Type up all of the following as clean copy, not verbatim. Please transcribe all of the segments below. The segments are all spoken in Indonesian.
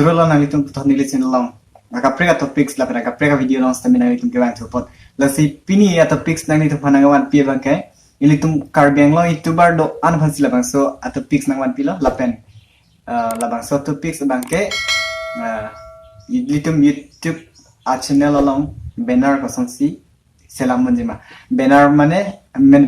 suruh lo nang itum putar nili channel long akaprega topics la pera akaprega video long stamina itum ke bang thupot lasi pini ya topics nang itum panangawan pi bang ke ilitum karbeng lo youtuber do an phansi la bang so topics nang wan pilo lapen la bang so topics bang ke ilitum YouTube channel long banner ko songsi selam menjema banner mane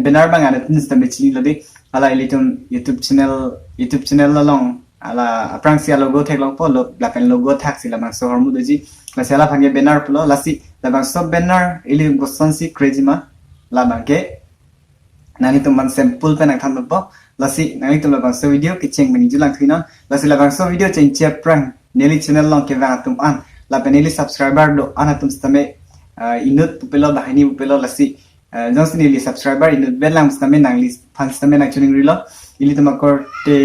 banner bang ada tulis tambe chini lodi ala ilitum YouTube channel long ala aprang sia logo thek long po lo lapen logo thak sila bang so hormu doji la sela phange banner pulo lasi la bang so banner ili go songsi crazy ma la bang ke nani tum man sample pe nang tham bo lasi nani tum la bang so video ki cheng mani julang thina lasi la bang so video cheng che prang neli channel long ke bang tum an la peneli subscriber do anatum stame inut pupelo bahini pupelo lasi johnson ili subscriber inut belang stame nangli fan stame nang chuning rilo ili tum korte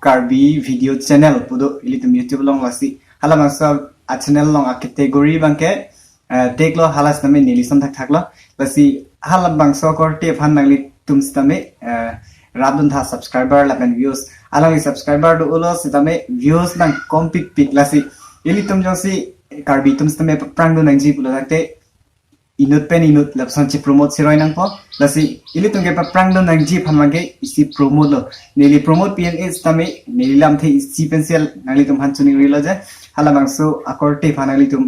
karbi video channel pudo ili tum YouTube long lasi hala mangsa a channel long a category bangke teklo hala stame neli som thak thaklo lasi hala bangso korte fan nangli tum stame rabdun tha subscriber lapen views alangi subscriber do ulo stame views nang compik pik lasi ili tum josi karbi tum stame prang do nangji pulo takte inut pen inut lapsan chi promote siroi nang po lasi ili tum ke prang do nangji phamage isi promote lo neli promote pn stame neli lam the isi pencil nangli tum hanchuni rilo je hala bangso akorte phanali tum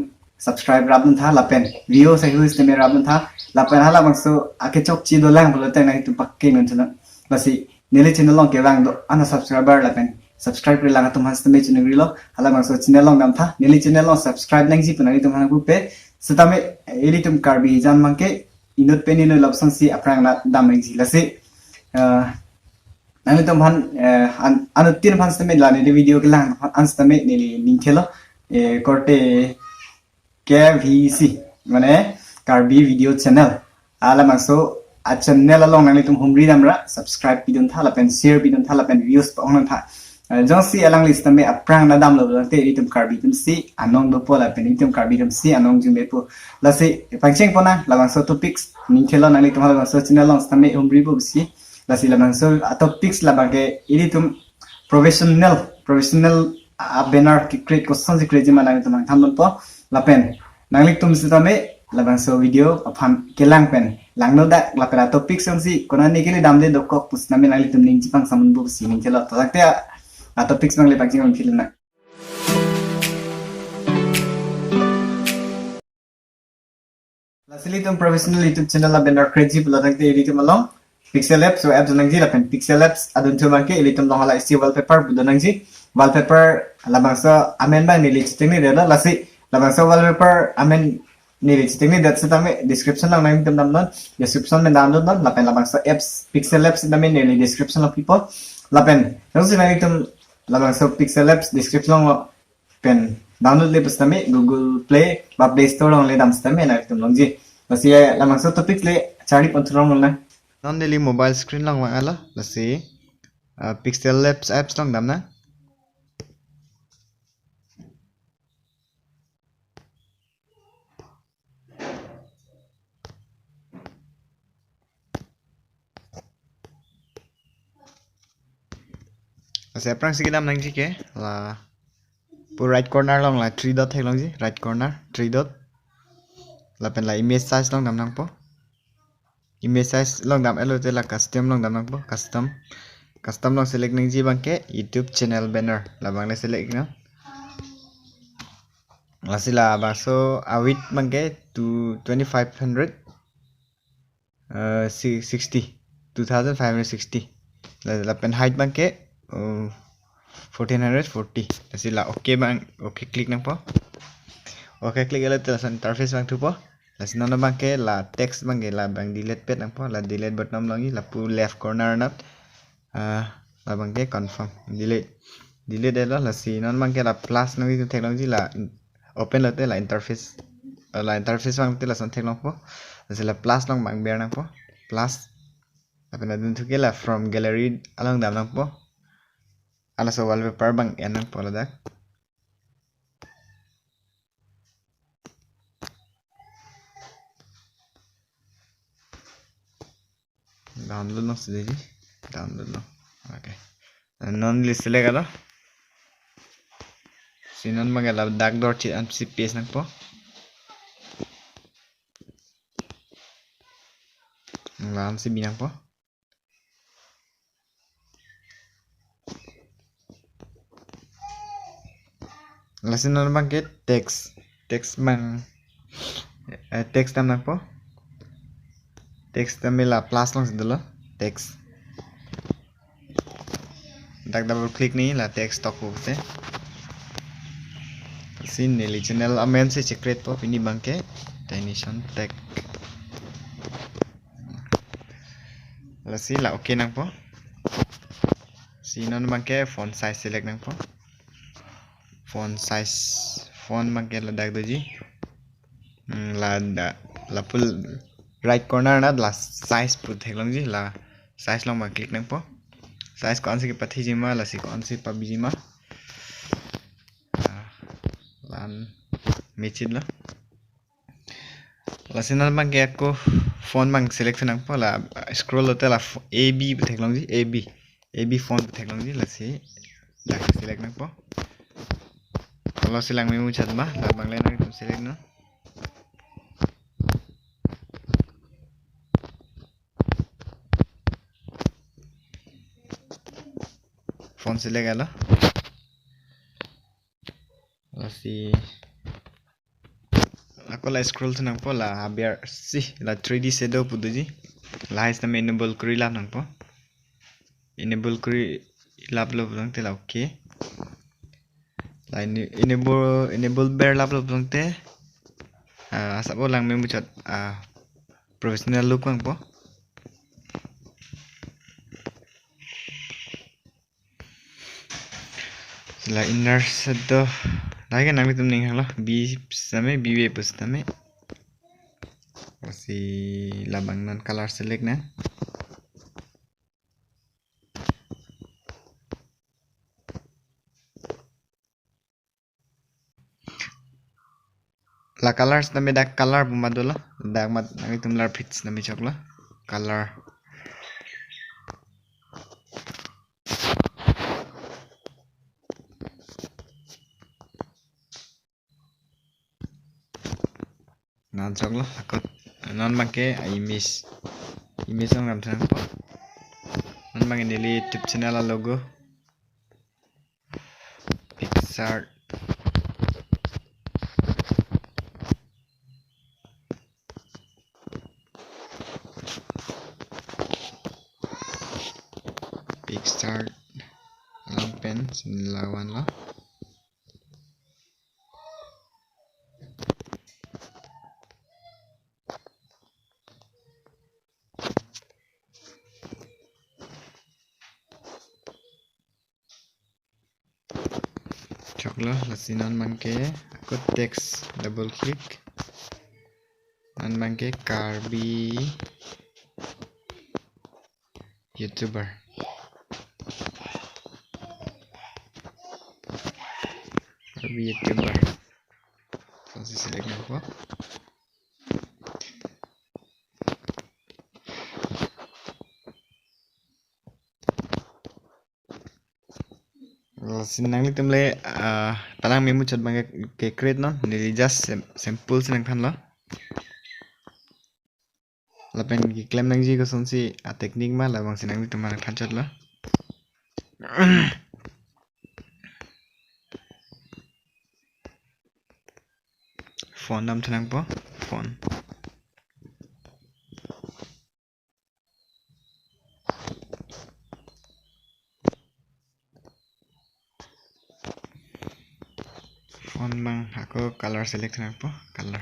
subscribe rabdun tha lapen view sa hu stame rabdun tha lapen hala bangso ake chok chi do lang pulo te nang tum pakke ngun chuna lasi neli channel long ke bang do ana subscriber lapen subscribe ri langa tum han stame chuni rilo hala bangso channel long nam tha neli channel long subscribe nangji punani tum han bu pe setame ili tum karbi jan mangke inut pen ino lopsang si aprang na dam nangji lasi nani tum han anu tin fan stame la ne video ke lang an stame neli ningkhelo korte KVC mane karbi video channel ala mangso a channel along nang tum humri namra subscribe bidun thala pen share bidun thala pen views pa ong tha jong si alang list me aprang na dam lo te itum karbi tum si anong do pola pen itum karbi tum si anong jing be po la si pangcheng pona la bangso topics ning thelo nang tum hala bangso channel long stame humri bo si la si la bangso topics la bage ilitum professional banner ki create ko sanji create ma nang tum tham po la pen nang tum si tame labang so video aphan kelang pen langno da lapera topic songsi kona nikeli damde dokok pusna me nali tum ning jipang samun bu si ning chelo to takte a topics mang le pangching on filna lasili tum professional YouTube channel la banner crazy pula takte editum along pixel apps so apps nangji la pen pixel apps adun tu mangke elitum long hala isi wallpaper budo nangji wallpaper labang so amen ba nili chiteng ni da lasi labang so wallpaper amen nili chiteng ni dat setame description lang nang tum download description men download non lapen labang so apps pixel apps dame nili description of people lapen josi nang tum labang so pixel apps description lo pen download le pastame Google Play ba Play Store long le dam stame nang tum longji lasi labang so topic le chari pontrong na non nili mobile screen lang wa ala lasi pixel apps long dam na Saya prang sikit dam nang ji ke la pu right corner long la 3 dot thek long ji right corner 3 dot la pen la image size long dam nang po image size long dam elo te la custom long dam nang po custom long select nang ji bang ke YouTube channel banner la bang le select na la sila ba so width bang ke to 2500 60 2560 la pen height bang ke 1440 sila okay bang okay click nang po okay click ala te interface bang tu po la sino bang ke la text bang ke la bang delete pet nang po la delete button long la pu left corner nap la bang ke confirm delete la sino bang ke la plus nang tu technology la open la te la interface bang te la son thek long po la plus long bang ber nang po plus apena dun tu ke la from gallery along dam nang po ala so wallpaper bang enang pola dak download no sidi download no okay non list le kada sinon magala dag dor chi an si paste nang po lan si binang po la sinon bang ke text mang text tam nang po text tamila plus long sidalo text dag double click ni la text tok po te sin nili channel amen se secret po pini bangke definition tag la si la okay nang po sinon bangke font size select nang po font size font bangke la dag doji la full right corner na la size pu theklong ji la size long ma click nang po size कौन से के पथी जिमा लसी कौन से पबी जिमा lan mechid la la sinal bang ke ko phone bang selection ang pala scroll hote la ab theklong ji ab phone theklong ji la si la select nang po kalau silang memu chat ma la bang len nang select no phone select ala la si aku la scroll tu nang po la biar si la 3D shadow pu ji la is na enable kuri la nang po enable kuri lap lo bang te la okay la enable bear lap lo bang te asap lang memu chat professional look bang po la inner shadow lagi nang itu ning halo b same b plus tame si labang non color select na la colors tame dak color bumadola dak mat nang itu lar fits nami chokla color nan chokla akot non make image ang ram thang po non mang nili youtube channel logo pixar lampen sinilawan lah choklo lasinan mangke aku text double click nan mangke Karbi YouTuber so select nako sinang li tumle palang memu chat bang ke create no ni just simple sinang than lo lapen ki claim nang ji ko sonsi a technique ma labang sinang li tumang than chat lo phone nam thanang po phone bang aku color select nang po color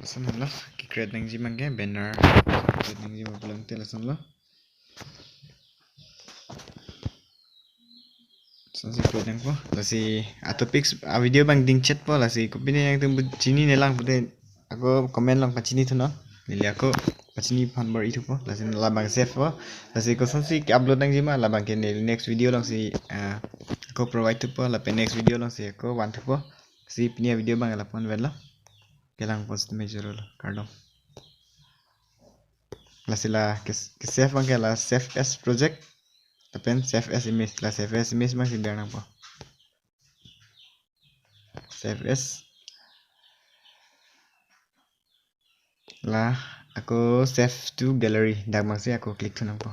lasan lo ki create nang ji mangke banner create nang ji belum te lasan lo sonsi create nang po lasi atopix a video bang ding chat po lasi kopini yang tum chini nelang pute aku comment lang pachini tu no nili aku pachini fan bar itu po lasi labang save po lasi ko sonsi ki upload nang ji ma labang ke next video lang si aku provide tu po lapen next video lang si aku want tu po si punya video bang lapon vela kelang post major kardom la sila ke save bang la save as project tapi save as image la save as image bang sila nang po save as lah aku save to gallery dak bang sih aku klik tu nang po